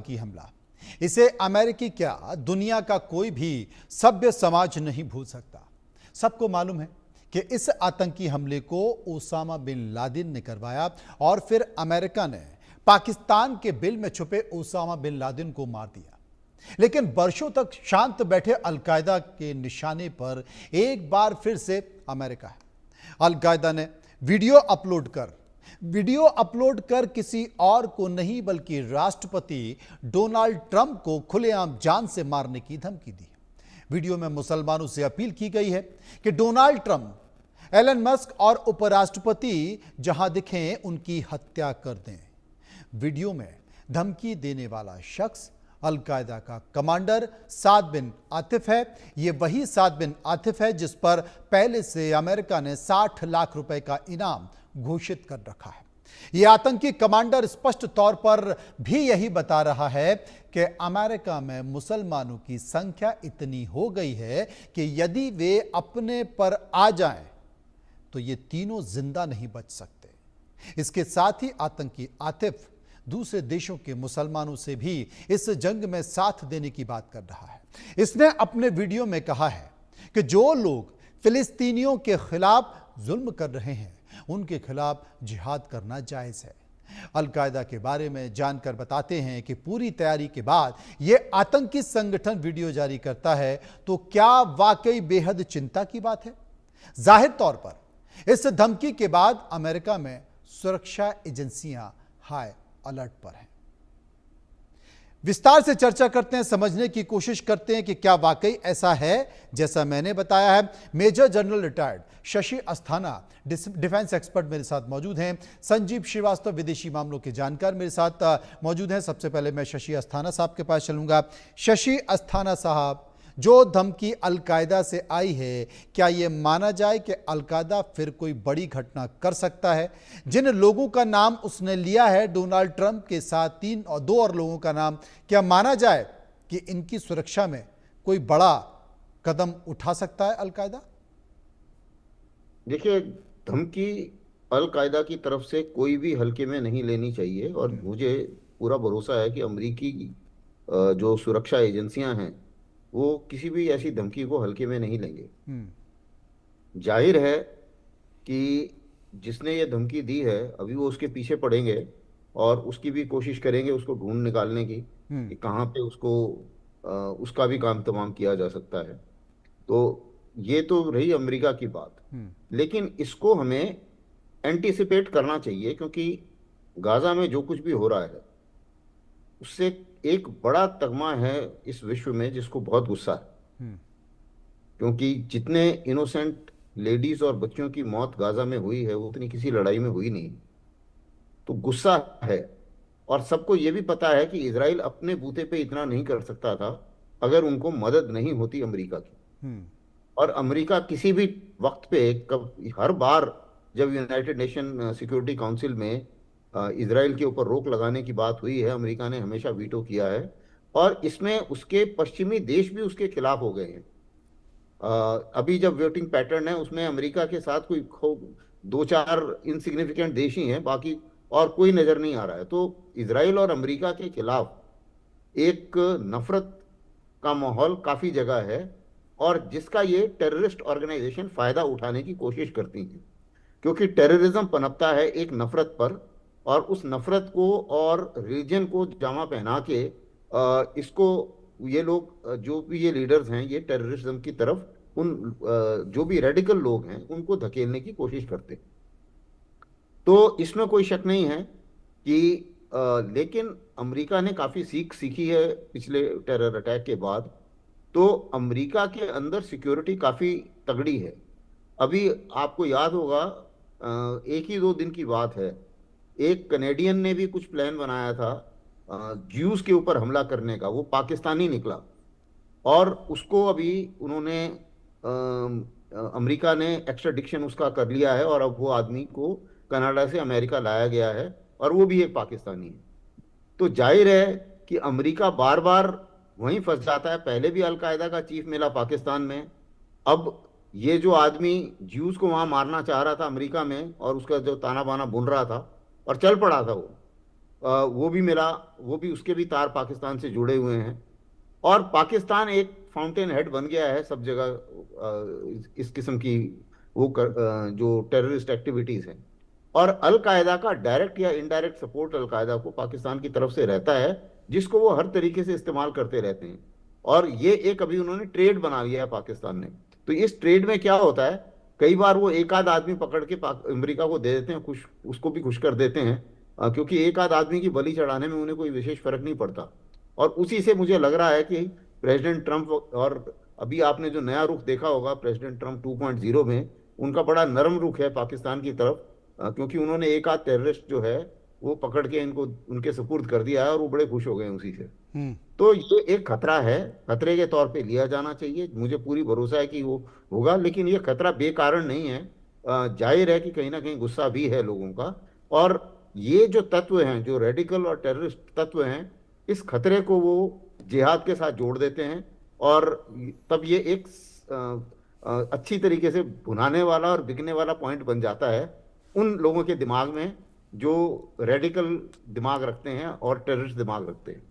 की हमला, इसे अमेरिकी क्या दुनिया का कोई भी सभ्य समाज नहीं भूल सकता। सबको मालूम है कि इस आतंकी हमले को ओसामा बिन लादेन ने करवाया और फिर अमेरिका ने पाकिस्तान के बिल में छुपे ओसामा बिन लादेन को मार दिया। लेकिन वर्षों तक शांत बैठे अलकायदा के निशाने पर एक बार फिर से अमेरिका है। अलकायदा ने वीडियो अपलोड कर किसी और को नहीं बल्कि राष्ट्रपति डोनाल्ड ट्रंप को खुलेआम जान से मारने की धमकी दी। वीडियो में मुसलमानों से अपील की गई है कि डोनाल्ड ट्रंप, एलन मस्क और उपराष्ट्रपति जहां दिखें उनकी हत्या कर दें। वीडियो में धमकी देने वाला शख्स अलकायदा का कमांडर साद बिन आतिफ है। यह वही साद बिन आतिफ है जिस पर पहले से अमेरिका ने 60 लाख रुपए का इनाम घोषित कर रखा है। यह आतंकी कमांडर स्पष्ट तौर पर भी यही बता रहा है कि अमेरिका में मुसलमानों की संख्या इतनी हो गई है कि यदि वे अपने पर आ जाएं तो ये तीनों जिंदा नहीं बच सकते। इसके साथ ही आतंकी आतिफ दूसरे देशों के मुसलमानों से भी इस जंग में साथ देने की बात कर रहा है। इसने अपने वीडियो में कहा है कि जो लोग फिलिस्तीनियों के खिलाफ जुल्म कर रहे हैं उनके खिलाफ जिहाद करना जायज है। अलकायदा के बारे में जानकर बताते हैं कि पूरी तैयारी के बाद यह आतंकी संगठन वीडियो जारी करता है तो क्या वाकई बेहद चिंता की बात है। जाहिर तौर पर इस धमकी के बाद अमेरिका में सुरक्षा एजेंसियां हाई अलर्ट पर हैं। विस्तार से चर्चा करते हैं, समझने की कोशिश करते हैं कि क्या वाकई ऐसा है जैसा मैंने बताया है। Major general retired Shashi Asthana defence expert मेरे साथ मौजूद हैं। संजीव श्रीवास्तव विदेशी मामलों के जानकार मेरे साथ मौजूद हैं। सबसे पहले मैं शशि अस्थाना साहब के पास चलूंगा। शशि अस्थाना साहब, जो धमकी अलकायदा से आई है, क्या यह माना जाए कि अलकायदा फिर कोई बड़ी घटना कर सकता है? जिन लोगों का नाम उसने लिया है डोनाल्ड ट्रंप के साथ 3 और 2 और लोगों का नाम, क्या माना जाए कि इनकी सुरक्षा में कोई बड़ा कदम उठा सकता है अलकायदा? देखिए, धमकी अलकायदा की तरफ से कोई भी हल्के में नहीं लेनी चाहिए और मुझे पूरा भरोसा है कि अमेरिकी जो सुरक्षा एजेंसियां हैं वो किसी भी ऐसी धमकी को हल्के में नहीं लेंगे। जाहिर है कि जिसने ये धमकी दी है अभी वो उसके पीछे पड़ेंगे और उसकी भी कोशिश करेंगे उसको ढूंढ निकालने की कि कहाँ पे उसको उसका भी काम तमाम किया जा सकता है। तो ये तो रही अमेरिका की बात, लेकिन इसको हमें एंटीसिपेट करना चाहिए क्योंकि गाजा में जो कुछ भी हो रहा है उससे एक बड़ा तगमा है इस विश्व में जिसको बहुत गुस्सा है, क्योंकि जितने इनोसेंट लेडीज और बच्चों की मौत गाजा में हुई है वो उतनी किसी लड़ाई में हुई नहीं। तो गुस्सा है और सबको ये भी पता है कि इजराइल अपने बूते पे इतना नहीं कर सकता था अगर उनको मदद नहीं होती अमेरिका की। और अमेरिका किसी भी वक्त पे हर बार जब यूनाइटेड नेशन सिक्योरिटी काउंसिल में इजराइल के ऊपर रोक लगाने की बात हुई है, अमेरिका ने हमेशा वीटो किया है और इसमें उसके पश्चिमी देश भी उसके खिलाफ हो गए हैं। अभी जब वोटिंग पैटर्न है उसमें अमेरिका के साथ कोई 2-4 इनसिग्निफिकेंट देश ही हैं, बाकी और कोई नजर नहीं आ रहा है। तो इजराइल और अमेरिका के खिलाफ एक नफरत का माहौल काफी जगह है और जिसका ये टेररिस्ट ऑर्गेनाइजेशन फायदा उठाने की कोशिश करती हैं, क्योंकि टेररिज्म पनपता है एक नफरत पर और उस नफरत को और रिलीजन को जामा पहना के इसको ये लोग जो भी ये लीडर्स हैं ये टेररिज्म की तरफ उन जो भी रेडिकल लोग हैं उनको धकेलने की कोशिश करते हैं। तो इसमें कोई शक नहीं है कि लेकिन अमेरिका ने काफी सीखी है पिछले टेरर अटैक के बाद। तो अमेरिका के अंदर सिक्योरिटी काफी तगड़ी है। अभी आपको याद होगा, 1 ही 2 दिन की बात है, एक कनेडियन ने भी कुछ प्लान बनाया था ज्यूज के ऊपर हमला करने का, वो पाकिस्तानी निकला और उसको अभी उन्होंने अमेरिका ने एक्स्ट्राडिक्शन उसका कर लिया है और अब वो आदमी को कनाडा से अमेरिका लाया गया है और वो भी एक पाकिस्तानी है। तो जाहिर है कि अमेरिका बार बार वहीं फंस जाता है। पहले भी अलकायदा का चीफ मिला पाकिस्तान में, अब ये जो आदमी ज्यूज को वहां मारना चाह रहा था अमेरिका में और उसका जो ताना बाना बुन रहा था और चल पड़ा था वो, वो भी उसके भी तार पाकिस्तान से जुड़े हुए हैं। और पाकिस्तान एक फाउंटेन हेड बन गया है सब जगह इस किस्म की जो टेररिस्ट एक्टिविटीज हैं। और अल कायदा का डायरेक्ट या इनडायरेक्ट सपोर्ट अल कायदा को पाकिस्तान की तरफ से रहता है, जिसको वो हर तरीके से इस्तेमाल करते रहते हैं। और ये एक अभी उन्होंने ट्रेड बना लिया है पाकिस्तान ने। तो इस ट्रेड में क्या होता है, कई बार वो एक आध आदमी पकड़ के अमेरिका को दे देते हैं, खुश उसको भी खुश कर देते हैं, क्योंकि एक आध आदमी की बलि चढ़ाने में उन्हें कोई विशेष फर्क नहीं पड़ता। और उसी से मुझे लग रहा है कि प्रेसिडेंट ट्रंप, और अभी आपने जो नया रुख देखा होगा प्रेसिडेंट ट्रंप 2.0 में, उनका बड़ा नरम रुख है पाकिस्तान की तरफ, क्योंकि उन्होंने एक आध टेररिस्ट जो है वो पकड़ के इनको उनके सुपुर्द कर दिया है, और वो बड़े खुश हो गए हैं उसी से। हम्म। तो ये एक खतरा है, खतरे के तौर पे लिया जाना चाहिए, मुझे पूरी भरोसा है कि वो होगा। लेकिन ये खतरा बेकारण नहीं है। जाहिर है कि कहीं ना कहीं गुस्सा भी है लोगों का। और ये जो तत्व हैं, जो रेडिकल और टेररिस्ट तत्व हैं, इस खतरे को वो जिहाद के साथ जोड़ देते हैं। और तब ये एक अच्छी तरीके से भुनाने वाला और बिकने वाला पॉइंट बन जाता है उन लोगों के दिमाग में जो रेडिकल दिमाग रखते हैं और टेररिस्ट दिमाग रखते हैं।